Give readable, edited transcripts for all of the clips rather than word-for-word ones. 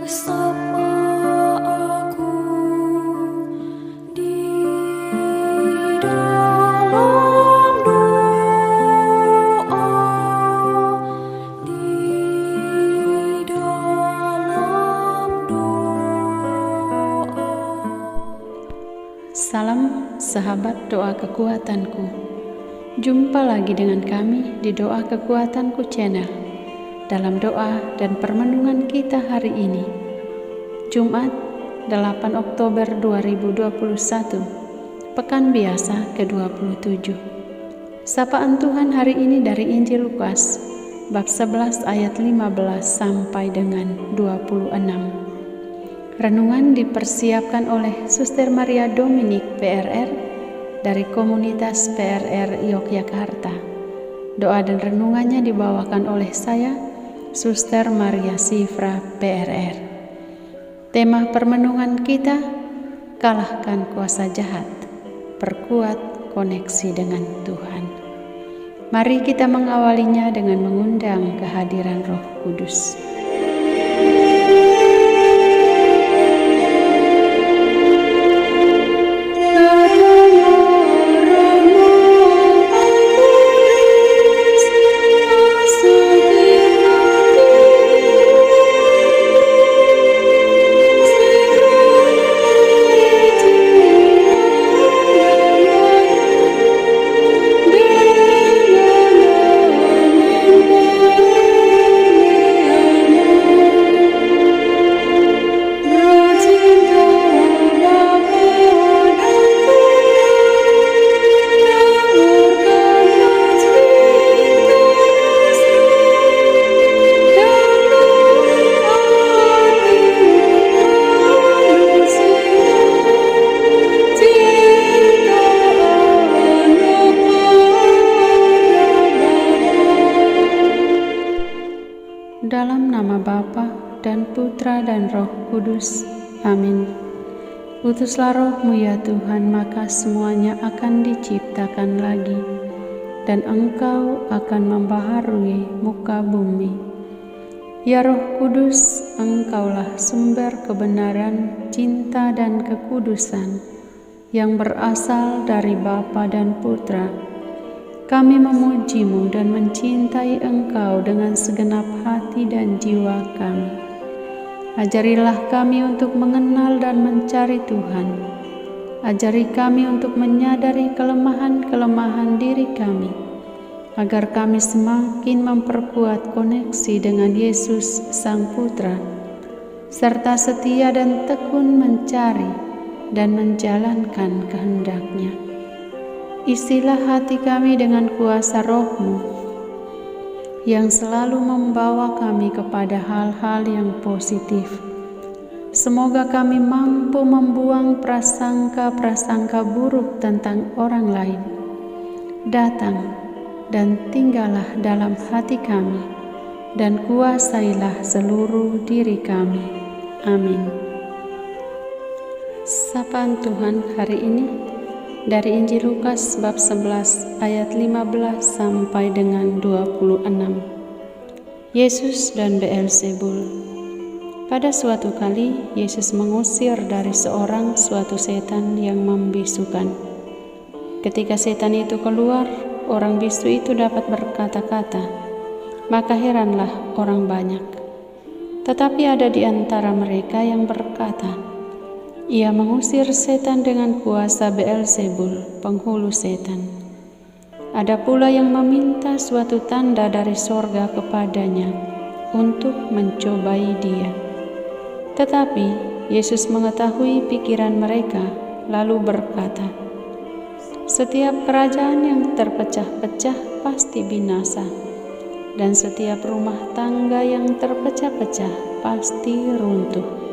Bersama aku di dalam doa, di dalam doa. Salam sahabat doa kekuatanku. Jumpa lagi dengan kami di Doa Kekuatanku Channel dalam doa dan permenungan kita hari ini, Jumat 8 Oktober 2021, Pekan Biasa ke-27. Sapaan Tuhan hari ini dari Injil Lukas, bab 11 ayat 15 sampai dengan 26. Renungan dipersiapkan oleh Suster Maria Dominik PRR dari komunitas PRR Yogyakarta. Doa dan renungannya dibawakan oleh saya, Suster Maria Sifra PRR. Tema permenungan kita, kalahkan kuasa jahat, perkuat koneksi dengan Tuhan. Mari kita mengawalinya dengan mengundang kehadiran Roh Kudus. Dalam nama Bapa dan Putra dan Roh Kudus. Amin. Utuslah Roh-Mu ya Tuhan, maka semuanya akan diciptakan lagi, dan Engkau akan membaharui muka bumi. Ya Roh Kudus, Engkaulah sumber kebenaran, cinta dan kekudusan yang berasal dari Bapa dan Putra. Kami memuji-Mu dan mencintai Engkau dengan segenap hati dan jiwa kami. Ajarilah kami untuk mengenal dan mencari Tuhan. Ajari kami untuk menyadari kelemahan-kelemahan diri kami, agar kami semakin memperkuat koneksi dengan Yesus Sang Putra, serta setia dan tekun mencari dan menjalankan kehendak-Nya. Isilah hati kami dengan kuasa Roh-Mu yang selalu membawa kami kepada hal-hal yang positif. Semoga kami mampu membuang prasangka-prasangka buruk tentang orang lain. Datang dan tinggallah dalam hati kami, dan kuasailah seluruh diri kami. Amin. Sapaan Tuhan hari ini dari Injil Lukas bab 11 ayat 15 sampai dengan 26. Yesus dan Beelzebul. Pada suatu kali Yesus mengusir dari seorang suatu setan yang membisukan. Ketika setan itu keluar, orang bisu itu dapat berkata-kata, maka heranlah orang banyak. Tetapi ada di antara mereka yang berkata, ia mengusir setan dengan kuasa Beelzebul, penghulu setan. Ada pula yang meminta suatu tanda dari sorga kepadanya untuk mencobai dia. Tetapi Yesus mengetahui pikiran mereka, lalu berkata, setiap kerajaan yang terpecah-pecah pasti binasa, dan setiap rumah tangga yang terpecah-pecah pasti runtuh.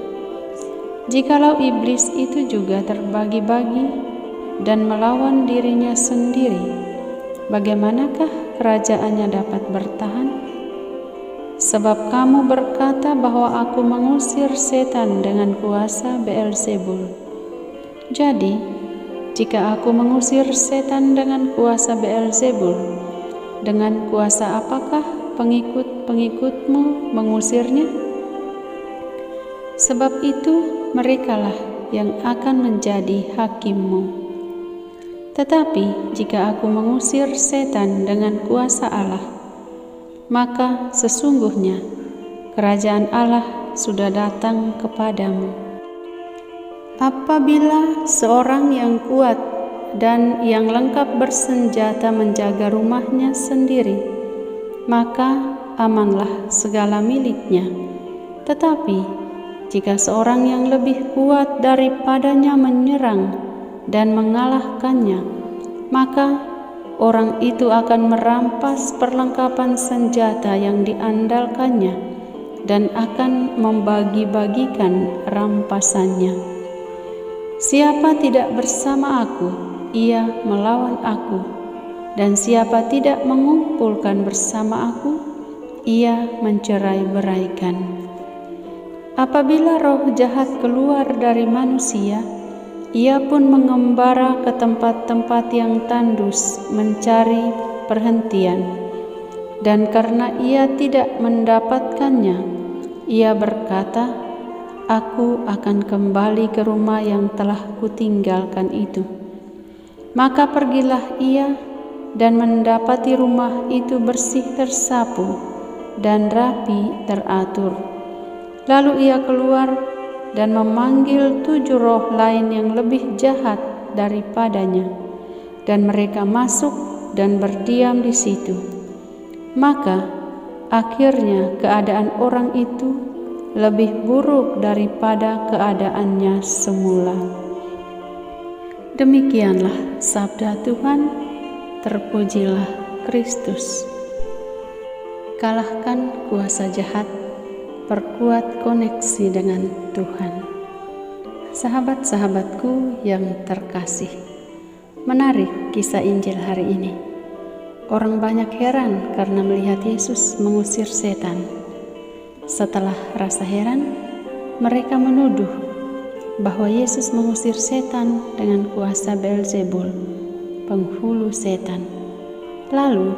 Jikalau iblis itu juga terbagi-bagi dan melawan dirinya sendiri, bagaimanakah kerajaannya dapat bertahan? Sebab kamu berkata bahwa aku mengusir setan dengan kuasa Beelzebul. Jadi, jika aku mengusir setan dengan kuasa Beelzebul, dengan kuasa apakah pengikut-pengikutmu mengusirnya? Sebab itu merekalah yang akan menjadi hakimmu. Tetapi jika aku mengusir setan dengan kuasa Allah, maka sesungguhnya kerajaan Allah sudah datang kepadamu. Apabila seorang yang kuat dan yang lengkap bersenjata menjaga rumahnya sendiri, maka amanlah segala miliknya. Tetapi jika seorang yang lebih kuat daripadanya menyerang dan mengalahkannya, maka orang itu akan merampas perlengkapan senjata yang diandalkannya dan akan membagi-bagikan rampasannya. Siapa tidak bersama aku, ia melawan aku, dan siapa tidak mengumpulkan bersama aku, ia mencerai-beraikan. Apabila roh jahat keluar dari manusia, ia pun mengembara ke tempat-tempat yang tandus mencari perhentian, dan karena ia tidak mendapatkannya, ia berkata, "Aku akan kembali ke rumah yang telah kutinggalkan itu." Maka pergilah ia dan mendapati rumah itu bersih tersapu dan rapi teratur. Lalu ia keluar dan memanggil 7 roh lain yang lebih jahat daripadanya, dan mereka masuk dan berdiam di situ. Maka akhirnya keadaan orang itu lebih buruk daripada keadaannya semula. Demikianlah sabda Tuhan. Terpujilah Kristus. Kalahkan kuasa jahat, perkuat koneksi dengan Tuhan. Sahabat-sahabatku yang terkasih, menarik kisah Injil hari ini. Orang banyak heran karena melihat Yesus mengusir setan. Setelah rasa heran, mereka menuduh bahwa Yesus mengusir setan dengan kuasa Beelzebul, penghulu setan. Lalu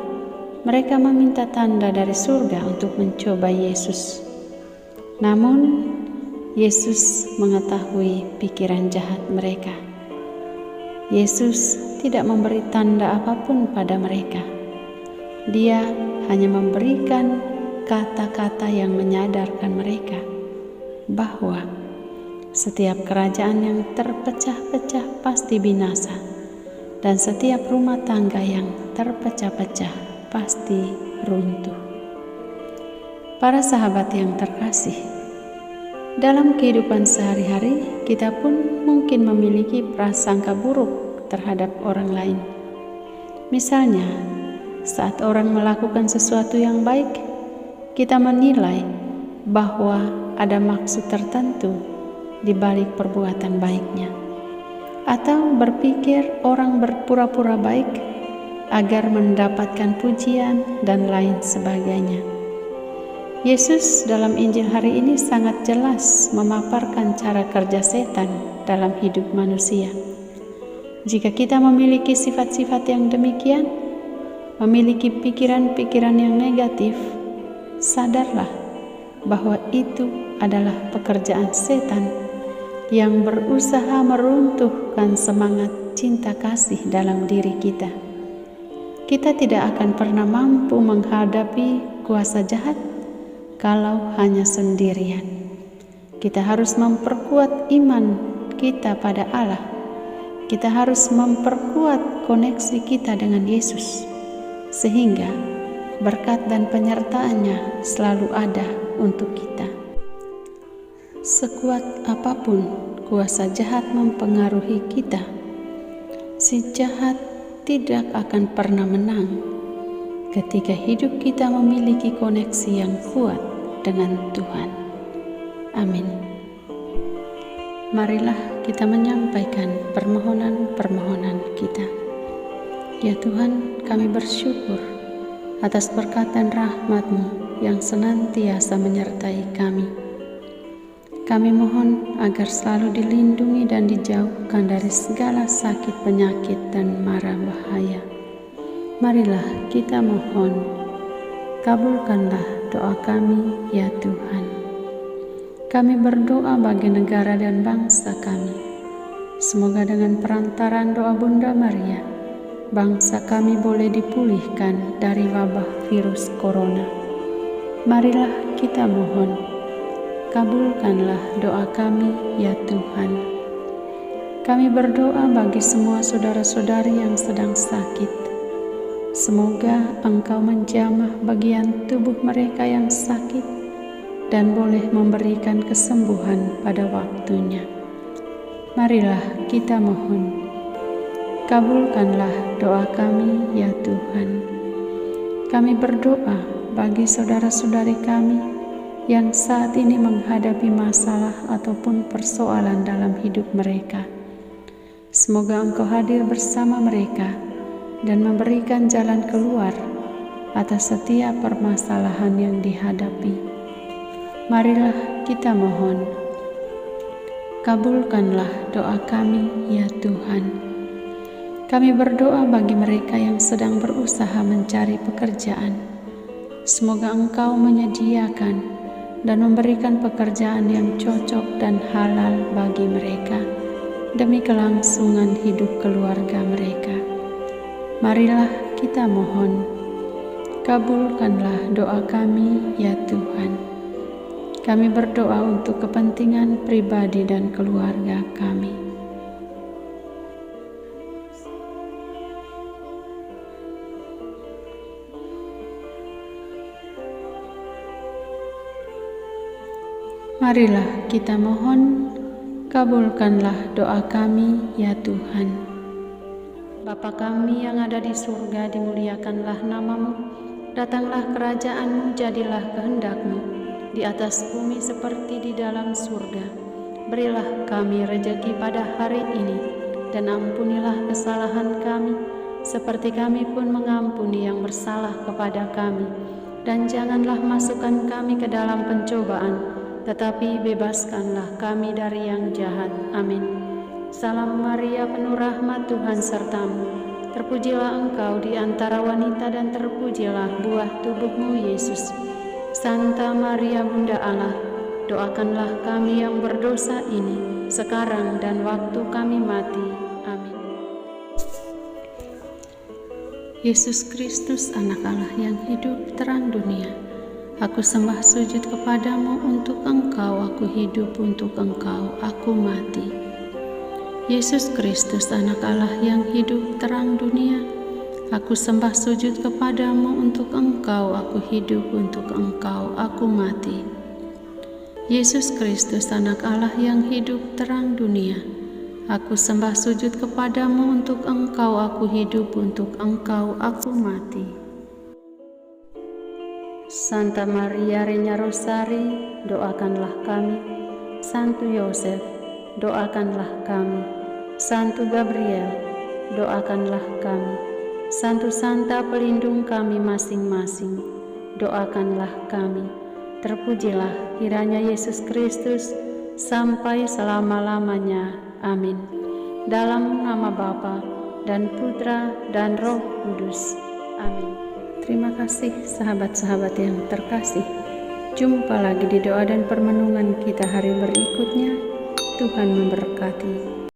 mereka meminta tanda dari surga untuk mencoba Yesus. Namun Yesus mengetahui pikiran jahat mereka. Yesus tidak memberi tanda apapun pada mereka. Dia hanya memberikan kata-kata yang menyadarkan mereka bahwa setiap kerajaan yang terpecah-pecah pasti binasa, dan setiap rumah tangga yang terpecah-pecah pasti runtuh. Para sahabat yang terkasih, dalam kehidupan sehari-hari kita pun mungkin memiliki prasangka buruk terhadap orang lain. Misalnya, saat orang melakukan sesuatu yang baik, kita menilai bahwa ada maksud tertentu di balik perbuatan baiknya, atau berpikir orang berpura-pura baik agar mendapatkan pujian dan lain sebagainya. Yesus dalam Injil hari ini sangat jelas memaparkan cara kerja setan dalam hidup manusia. Jika kita memiliki sifat-sifat yang demikian, memiliki pikiran-pikiran yang negatif, sadarlah bahwa itu adalah pekerjaan setan yang berusaha meruntuhkan semangat cinta kasih dalam diri kita. Kita tidak akan pernah mampu menghadapi kuasa jahat kalau hanya sendirian. Kita harus memperkuat iman kita pada Allah. Kita harus memperkuat koneksi kita dengan Yesus, sehingga berkat dan penyertaannya selalu ada untuk kita. Sekuat apapun kuasa jahat mempengaruhi kita, si jahat tidak akan pernah menang ketika hidup kita memiliki koneksi yang kuat dengan Tuhan. Amin. Marilah kita menyampaikan permohonan-permohonan kita. Ya Tuhan, kami bersyukur atas berkat dan rahmat-Mu yang senantiasa menyertai kami. Kami mohon agar selalu dilindungi dan dijauhkan dari segala sakit, penyakit, dan mara bahaya. Marilah kita mohon, kabulkanlah doa kami ya Tuhan. Kami berdoa bagi negara dan bangsa kami. Semoga dengan perantaraan doa Bunda Maria, bangsa kami boleh dipulihkan dari wabah virus corona. Marilah kita mohon, kabulkanlah doa kami ya Tuhan. Kami berdoa bagi semua saudara-saudari yang sedang sakit. Semoga Engkau menjamah bagian tubuh mereka yang sakit dan boleh memberikan kesembuhan pada waktunya. Marilah kita mohon, kabulkanlah doa kami ya Tuhan. Kami berdoa bagi saudara-saudari kami yang saat ini menghadapi masalah ataupun persoalan dalam hidup mereka. Semoga Engkau hadir bersama mereka dan memberikan jalan keluar atas setiap permasalahan yang dihadapi. Marilah kita mohon, kabulkanlah doa kami ya Tuhan. Kami berdoa bagi mereka yang sedang berusaha mencari pekerjaan. Semoga Engkau menyediakan dan memberikan pekerjaan yang cocok dan halal bagi mereka demi kelangsungan hidup keluarga mereka. Marilah kita mohon, kabulkanlah doa kami ya Tuhan. Kami berdoa untuk kepentingan pribadi dan keluarga kami. Marilah kita mohon, kabulkanlah doa kami ya Tuhan. Bapa kami yang ada di surga, dimuliakanlah nama-Mu. Datanglah kerajaan-Mu, jadilah kehendak-Mu di atas bumi seperti di dalam surga. Berilah kami rejeki pada hari ini, dan ampunilah kesalahan kami, seperti kami pun mengampuni yang bersalah kepada kami. Dan janganlah masukkan kami ke dalam pencobaan, tetapi bebaskanlah kami dari yang jahat. Amin. Salam Maria, penuh rahmat, Tuhan sertamu. Terpujilah Engkau di antara wanita, dan terpujilah buah tubuh-Mu, Yesus. Santa Maria Bunda Allah, doakanlah kami yang berdosa ini, sekarang dan waktu kami mati. Amin. Yesus Kristus, anak Allah yang hidup terang dunia, aku sembah sujud kepadamu. Untuk Engkau aku hidup, untuk Engkau aku mati. Yesus Kristus, anak Allah yang hidup terang dunia, aku sembah sujud kepadamu. Untuk Engkau aku hidup, untuk Engkau aku mati. Yesus Kristus, anak Allah yang hidup terang dunia, aku sembah sujud kepadamu. Untuk Engkau aku hidup, untuk Engkau aku mati. Santa Maria Regna Rosari, doakanlah kami. Santo Yosef, doakanlah kami. Santo Gabriel, doakanlah kami. Santo Santa pelindung kami masing-masing, doakanlah kami. Terpujilah kiranya Yesus Kristus sampai selama-lamanya. Amin. Dalam nama Bapa dan Putra dan Roh Kudus. Amin. Terima kasih sahabat-sahabat yang terkasih. Jumpa lagi di doa dan permenungan kita hari berikutnya. Tuhan memberkati.